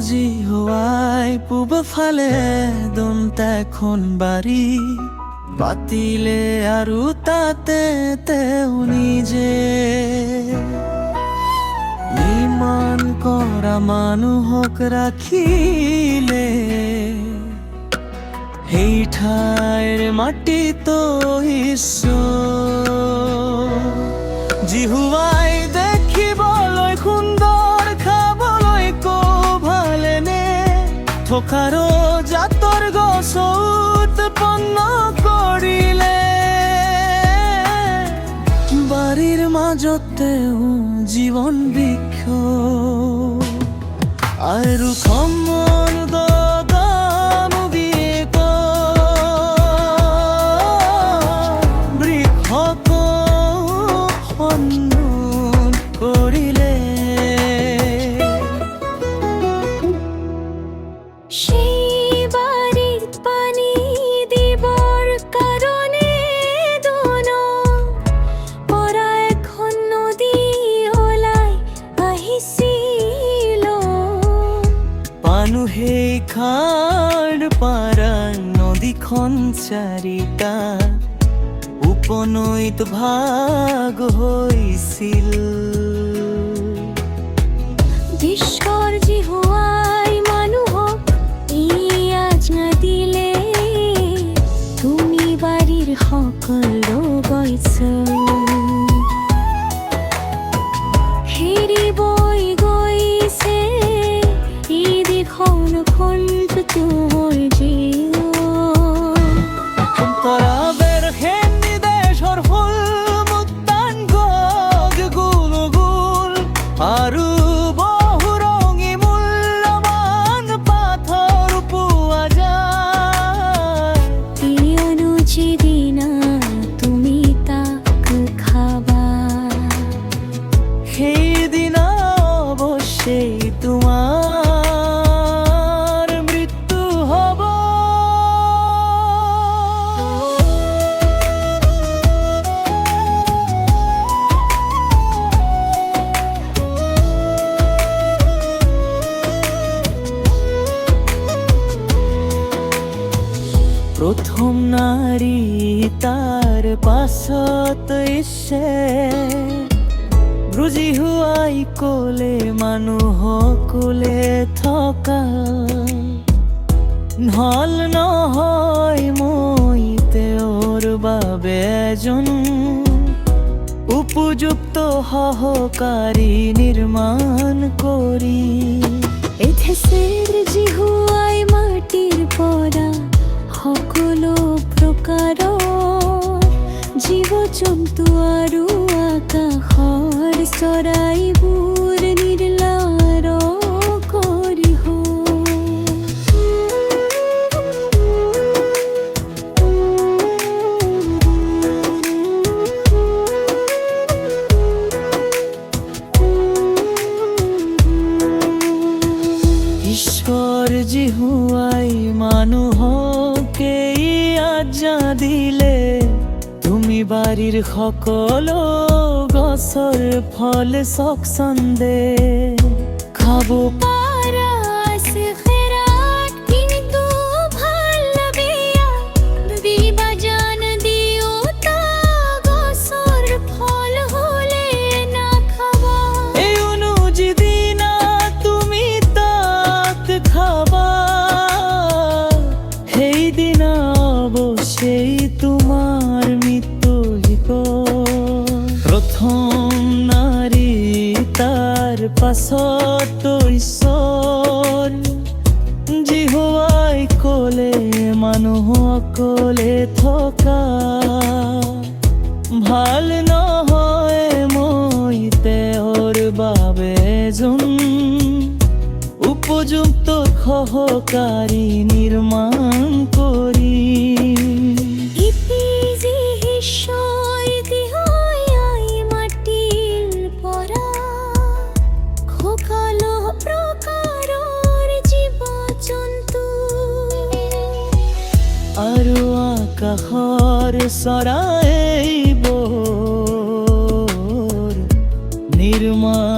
বুজি হোৱাই পূব ফালে দন্তা এখন বাৰী পাতিলে আৰু তাতে তেওঁ নিজে ইমান কৰা মানুহক ৰাখিলে সেই ঠাইৰ মাটিতো ঈশ্বৰ জিহুৱাই দেখিবলৈ সুন্দৰ খাবলৈ ভালেনে থকাৰো জাতৰ গছ উৎপন্ন কৰিলে বাৰীৰ মাজতে জীৱন বৃক্ষ আৰু সমন কৰিলে সেই বাৰীত পানী দিবৰ কাৰণে পৰা এখন নদী ওলাই আহিছিল মানুহে খাৰ পাৰা নদীখন চাৰিটা উপনৈত ভাগ হৈছিল ঈশ্বৰ জিহুৱাই মানুহক এই আজ্ঞা দিলে তুমি বাৰীৰ সকলো গছ হেৰিবই গৈছে এই দেশৰ খন্ত তোৰ আৰু বহু ৰঙী মূল্যৱান পাথৰ পোৱা যায় কিয়নো যিদিনা তুমি তাক খাবা সেইদিনা অৱশ্যেই তোমাৰ মৃত্যু হ'ব প্ৰথম নাৰী তাৰ পাছত বুজি হোৱাই ক'লে মানুহকলে থকা ভাল নহয় মই তেওঁৰ বাবে এজন উপযুক্ত সহকাৰী নিৰ্মাণ কৰি জিহুৱাই মাটিৰ পৰা সকলো প্ৰকাৰৰ জীৱ জন্তু আৰু আকাশৰ চৰাইবোৰ নিৰ্লাৰ কৰি ঈশ্বৰ জিহুৱাই মানুহকে আজ্ঞা দিলে তুমি বাৰীৰ সকলো গছৰ ফল স্বচ্ছন্দে খাব পাৰা কিন্তু ভাল বেয়া বিভাজন দিও তা গছৰ ফল হলে নাখাবা এই যিদিনা তুমি তাক খাবা সেইদিনা অৱশ্যেই তোমাৰ মৃত্যু হ'ব প্ৰথম নাৰী তাৰ পাছত ঈশ্বৰ জিহুৱাই ক'লে মানুহকলে থকা ভাল নহয় মই তেওঁৰ বাবে এজন উপযুক্ত সহকাৰী নিৰ্মাণ কৰি মাটিৰ পৰা সকলো প্ৰকাৰৰ জীৱ জন্তু আৰু আকাশৰ চৰাইবোৰ নিৰ্মাণ